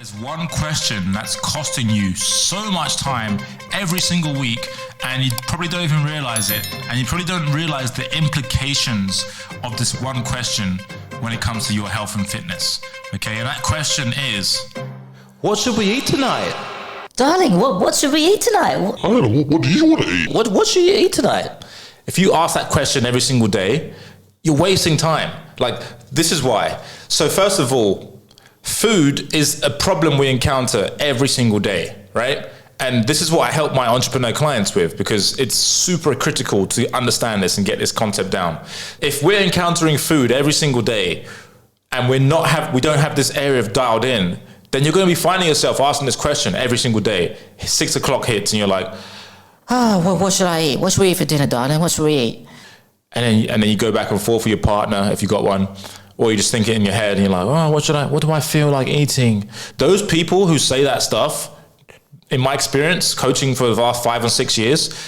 There's one question that's costing you so much time every single week, and you probably don't even realize it, and you probably don't realize the implications of this one question when it comes to your health and fitness. Okay, and that question is, what should we eat tonight? Darling, what should we eat tonight? I don't know, what do you want to eat? What should you eat tonight? If you ask that question every single day, you're wasting time. Like, this is why. So first of all, food is a problem we encounter every single day, right? And this is what I help my entrepreneur clients with, because it's super critical to understand this and get this concept down. If we're encountering food every single day and we don't have this area of dialed in, then you're going to be finding yourself asking this question every single day. 6 o'clock hits and you're like, what should I eat? What should we eat for dinner, darling? What should we eat? And then you go back and forth with your partner if you got one. Or you just think it in your head and you're like, what do I feel like eating? Those people who say that stuff, in my experience, coaching for the last 5 or 6 years,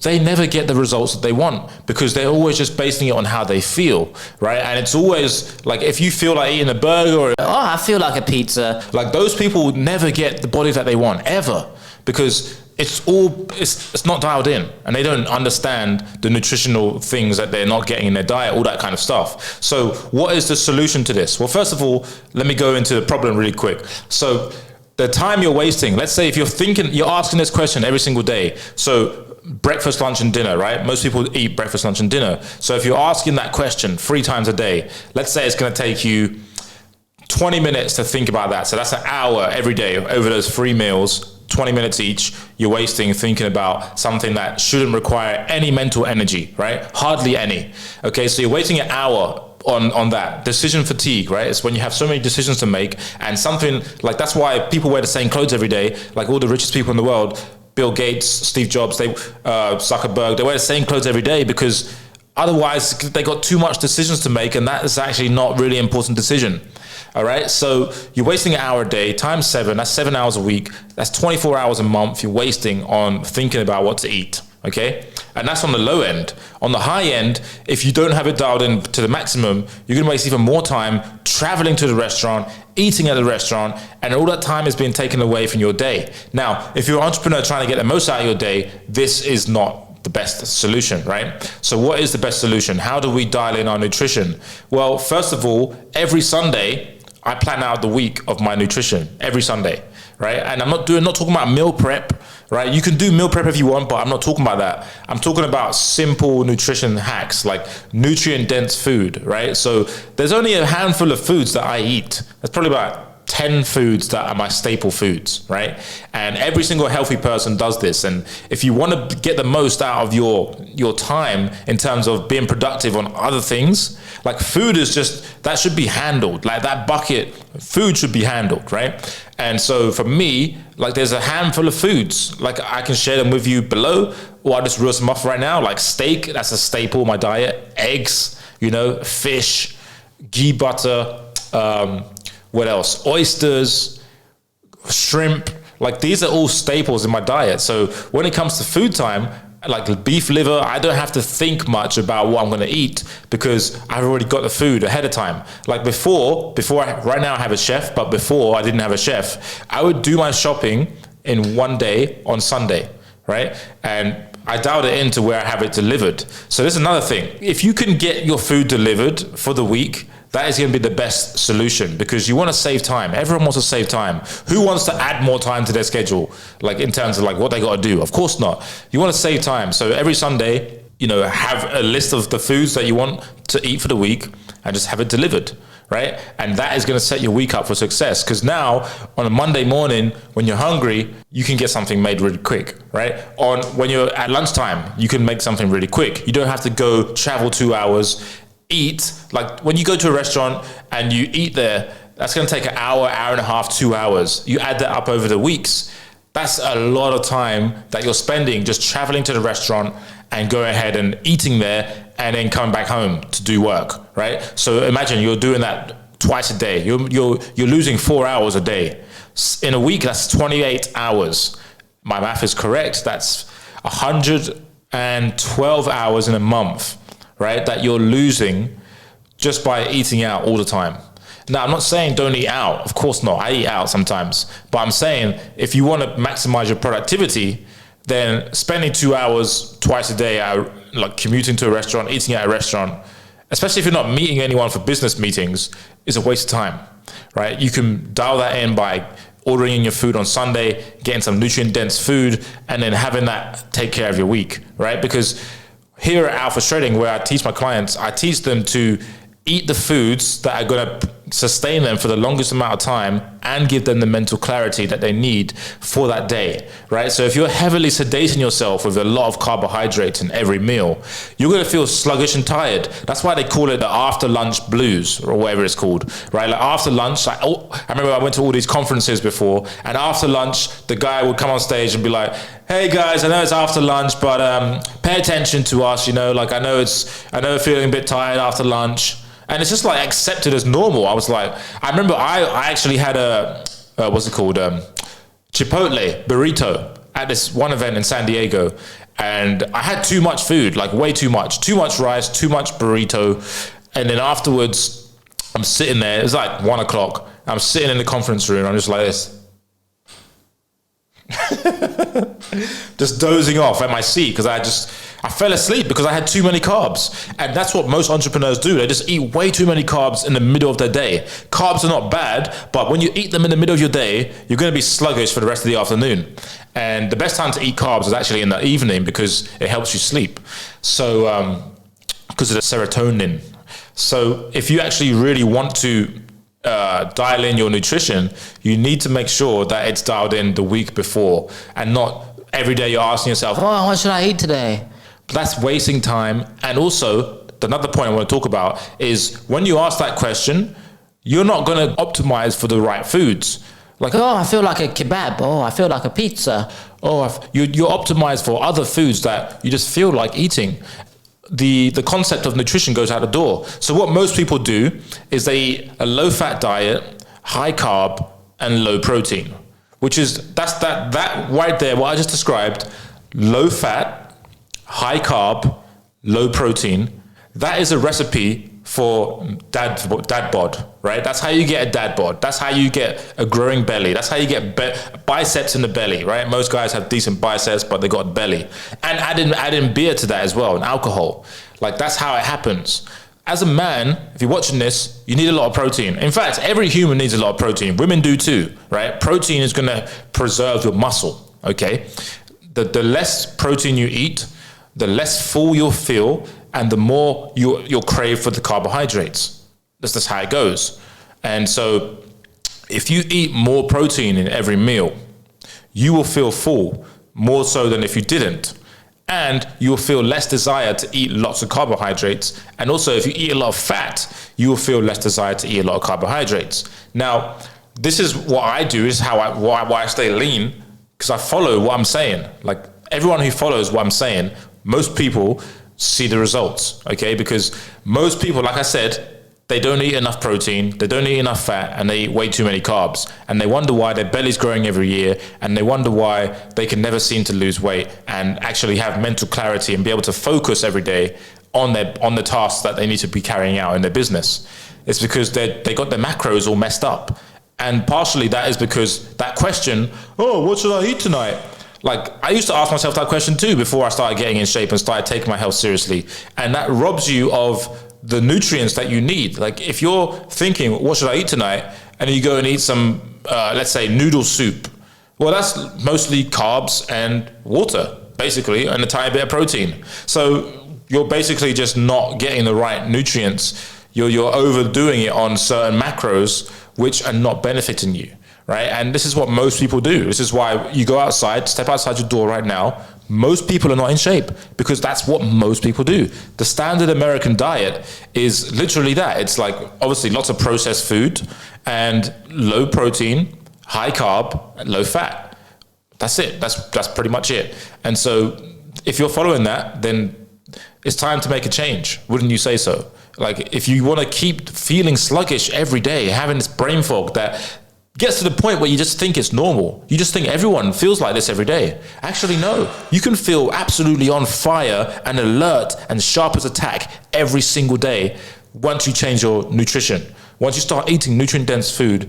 they never get the results that they want because they're always just basing it on how they feel, right? And it's always like, if you feel like eating a burger or I feel like a pizza. Like, those people never get the body that they want, ever, because it's not dialed in, and they don't understand the nutritional things that they're not getting in their diet, all that kind of stuff. So what is the solution to this? Well, first of all, let me go into the problem really quick. So the time you're wasting, let's say if you're asking this question every single day. So breakfast, lunch, and dinner, right? Most people eat breakfast, lunch, and dinner. So if you're asking that question 3 times a day, let's say it's going to take you 20 minutes to think about that. So that's an hour every day over those 3 meals, 20 minutes each, you're wasting thinking about something that shouldn't require any mental energy, right? Hardly any. Okay, so you're wasting an hour on that. Decision fatigue, right? It's when you have so many decisions to make, and something like, that's why people wear the same clothes every day, like all the richest people in the world, Bill Gates, Steve Jobs, Zuckerberg, they wear the same clothes every day because otherwise they got too much decisions to make, and that is actually not really an important decision. All right, so you're wasting an hour a day times 7, that's 7 hours a week, that's 24 hours a month you're wasting on thinking about what to eat, okay? And that's on the low end. On the high end, if you don't have it dialed in to the maximum, you're gonna waste even more time traveling to the restaurant, eating at the restaurant, and all that time is being taken away from your day. Now, if you're an entrepreneur trying to get the most out of your day, this is not the best solution, right? So what is the best solution? How do we dial in our nutrition? Well, first of all, every Sunday, I plan out the week of my nutrition every Sunday, right? And I'm not talking about meal prep, right? You can do meal prep if you want, but I'm not talking about that. I'm talking about simple nutrition hacks, like nutrient dense food, right? So there's only a handful of foods that I eat. There's probably about 10 foods that are my staple foods, right? And every single healthy person does this. And if you want to get the most out of your time in terms of being productive on other things, like food is just, that should be handled. Like that bucket, food should be handled, right? And so for me, like there's a handful of foods, like I can share them with you below, or I'll just roast them off right now. Like steak, that's a staple of my diet. Eggs, fish, ghee butter, what else? Oysters, shrimp, like these are all staples in my diet. So when it comes to food time, like beef liver, I don't have to think much about what I'm going to eat because I've already got the food ahead of time. Like right now I have a chef, but before I didn't have a chef, I would do my shopping in one day on Sunday, right? And I dialed it into where I have it delivered. So there's another thing. If you can get your food delivered for the week, that is going to be the best solution because you want to save time. Everyone wants to save time. Who wants to add more time to their schedule? Like in terms of like what they got to do? Of course not. You want to save time. So every Sunday, have a list of the foods that you want to eat for the week and just have it delivered, right? And that is going to set your week up for success because now on a Monday morning, when you're hungry, you can get something made really quick, right? When you're at lunchtime, you can make something really quick. You don't have to go travel 2 hours, eat. Like when you go to a restaurant and you eat there, that's going to take an hour, hour and a half, 2 hours. You add that up over the weeks. That's a lot of time that you're spending just traveling to the restaurant and going ahead and eating there and then coming back home to do work, right? So imagine you're doing that twice a day. You're losing 4 hours a day. In a week, that's 28 hours. My math is correct. That's 112 hours in a month, right? That you're losing just by eating out all the time. Now, I'm not saying don't eat out. Of course not. I eat out sometimes. But I'm saying if you want to maximize your productivity, then spending 2 hours twice a day, like commuting to a restaurant, eating at a restaurant, especially if you're not meeting anyone for business meetings, is a waste of time, right? You can dial that in by ordering in your food on Sunday, getting some nutrient-dense food, and then having that take care of your week, right? Because here at Alpha Shredding, where I teach my clients, I teach them to eat the foods that are going to sustain them for the longest amount of time and give them the mental clarity that they need for that day, right? So if you're heavily sedating yourself with a lot of carbohydrates in every meal, you're going to feel sluggish and tired. That's why they call it the after lunch blues or whatever it's called, right? Like after lunch, I remember I went to all these conferences before, and after lunch, the guy would come on stage and be like, hey guys, I know it's after lunch, but pay attention to us, you know, like I know we're feeling a bit tired after lunch. And it's just like accepted as normal. I was like, I remember I actually had what's it called? Chipotle burrito at this one event in San Diego. And I had too much food, like way too much rice, too much burrito. And then afterwards, I'm sitting there, it's like 1 o'clock. I'm sitting in the conference room. I'm just like this. Just dozing off at my seat because I fell asleep because I had too many carbs. And that's what most entrepreneurs do. They just eat way too many carbs in the middle of their day. Carbs are not bad, but when you eat them in the middle of your day, you're going to be sluggish for the rest of the afternoon. And the best time to eat carbs is actually in the evening because it helps you sleep. So because of the serotonin. So if you actually really want to dial in your nutrition, you need to make sure that it's dialed in the week before and not every day you're asking yourself, Oh, what should I eat today? that's wasting time. And also, another point I want to talk about is when you ask that question, you're not going to optimize for the right foods. Like, Oh, I feel like a kebab. Oh, I feel like a pizza. you're optimized for other foods that you just feel like eating. The concept of nutrition goes out the door. So what most people do is they eat a low-fat diet, high carb, and low protein, which is that right there. What I just described: low-fat, high carb, low protein. That is a recipe for dad bod, right? That's how you get a dad bod. That's how you get a growing belly. That's how you get biceps in the belly, right? Most guys have decent biceps, but they got belly. And add in beer to that as well, and alcohol. Like that's how it happens. As a man, if you're watching this, you need a lot of protein. In fact, every human needs a lot of protein. Women do too, right? Protein is going to preserve your muscle, okay? The less protein you eat, the less full you'll feel, and the more you'll crave for the carbohydrates. That's just how it goes. And so if you eat more protein in every meal, you will feel full more so than if you didn't. And you will feel less desire to eat lots of carbohydrates. And also if you eat a lot of fat, you will feel less desire to eat a lot of carbohydrates. Now, this is what I do, is why I stay lean, because I follow what I'm saying. Like everyone who follows what I'm saying, most people see the results, okay? Because most people, like I said, they don't eat enough protein, they don't eat enough fat, and they eat way too many carbs. And they wonder why their belly's growing every year, and they wonder why they can never seem to lose weight and actually have mental clarity and be able to focus every day on the tasks that they need to be carrying out in their business. It's because they got their macros all messed up. And partially that is because that question, oh, what should I eat tonight? Like, I used to ask myself that question too before I started getting in shape and started taking my health seriously. And that robs you of the nutrients that you need. Like, if you're thinking, what should I eat tonight? And you go and eat some, let's say, noodle soup. Well, that's mostly carbs and water, basically, and a tiny bit of protein. So you're basically just not getting the right nutrients. You're overdoing it on certain macros, which are not benefiting you. Right? And this is what most people do. This is why you go outside, step outside your door right now. Most people are not in shape because that's what most people do. The standard American diet is literally that. It's like obviously lots of processed food and low protein, high carb, and low fat. That's it. That's pretty much it. And so if you're following that, then it's time to make a change. Wouldn't you say so? Like if you want to keep feeling sluggish every day, having this brain fog that gets to the point where you just think it's normal. You just think everyone feels like this every day. Actually, no. You can feel absolutely on fire and alert and sharp as a tack every single day once you change your nutrition. Once you start eating nutrient-dense food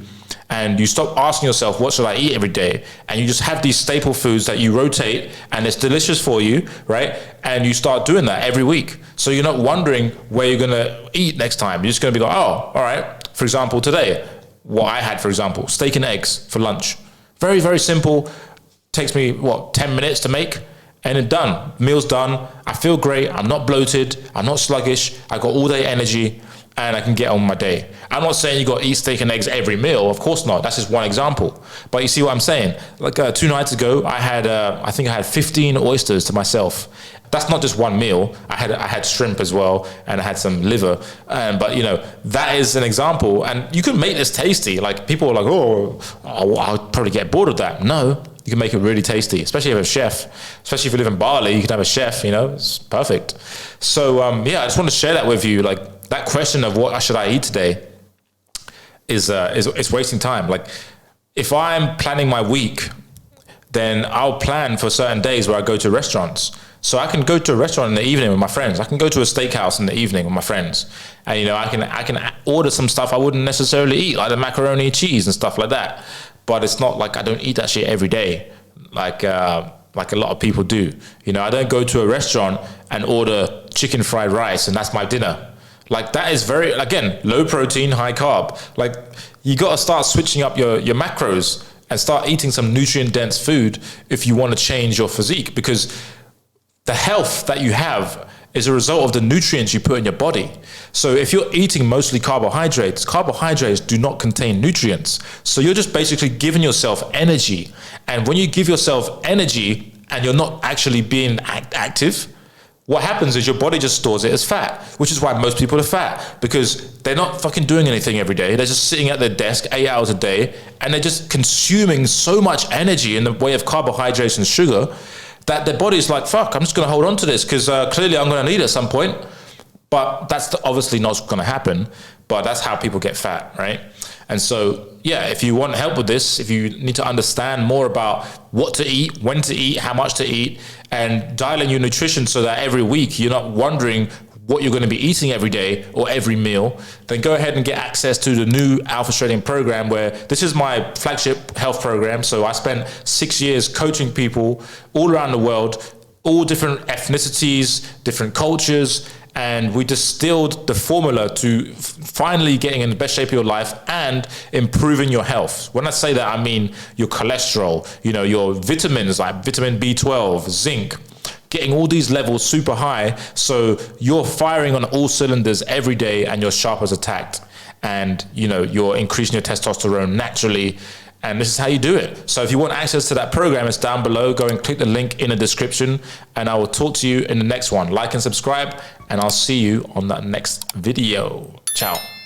and you stop asking yourself, what should I eat every day? And you just have these staple foods that you rotate and it's delicious for you, right? And you start doing that every week. So you're not wondering where you're going to eat next time. You're just going to be like, oh, all right. For example, today, what I had, for example, steak and eggs for lunch. Very, very simple. Takes me, 10 minutes to make? And it's done. Meal's done. I feel great. I'm not bloated. I'm not sluggish. I got all day energy and I can get on my day. I'm not saying you got to eat steak and eggs every meal. Of course not. That's just one example. But you see what I'm saying? Like 2 nights ago, I think I had 15 oysters to myself. That's not just one meal. I had shrimp as well, and I had some liver. But you know, that is an example. And you can make this tasty. Like people are like, oh, I'll probably get bored of that. No. You can make it really tasty, especially if you have a chef. Especially if you live in Bali, you can have a chef, you know, it's perfect. So, I just want to share that with you. Like, that question of what should I eat today is wasting time. Like, if I'm planning my week, then I'll plan for certain days where I go to restaurants. So I can go to a restaurant in the evening with my friends. I can go to a steakhouse in the evening with my friends. And, you know, I can order some stuff I wouldn't necessarily eat, like the macaroni and cheese and stuff like that. But it's not like I don't eat that shit every day, like a lot of people do. You know, I don't go to a restaurant and order chicken fried rice and that's my dinner. Like that is very, again, low protein, high carb. Like you got to start switching up your macros and start eating some nutrient dense food if you want to change your physique, because the health that you have is a result of the nutrients you put in your body. So if you're eating mostly carbohydrates do not contain nutrients. So you're just basically giving yourself energy. And when you give yourself energy and you're not actually being active, what happens is your body just stores it as fat, which is why most people are fat, because they're not fucking doing anything every day. They're just sitting at their desk 8 hours a day and they're just consuming so much energy in the way of carbohydrates and sugar that their body's like, fuck, I'm just going to hold on to this because clearly I'm going to need it at some point. But that's obviously not going to happen. But that's how people get fat, right? And so, yeah, if you want help with this, if you need to understand more about what to eat, when to eat, how much to eat, and dial in your nutrition so that every week you're not wondering what you're going to be eating every day or every meal, then go ahead and get access to the new Alpha Shredding program, where this is my flagship health program. So I spent 6 years coaching people all around the world, all different ethnicities, different cultures, and we distilled the formula to finally getting in the best shape of your life and improving your health. When I say that, I mean your cholesterol, you know, your vitamins like vitamin B12, zinc, getting all these levels super high so you're firing on all cylinders every day and you're sharp as a tack, and you know, you're increasing your testosterone naturally. And this is how you do it. So if you want access to that program, it's down below. Go and click the link in the description and I will talk to you in the next one. Like and subscribe, and I'll see you on that next video. Ciao.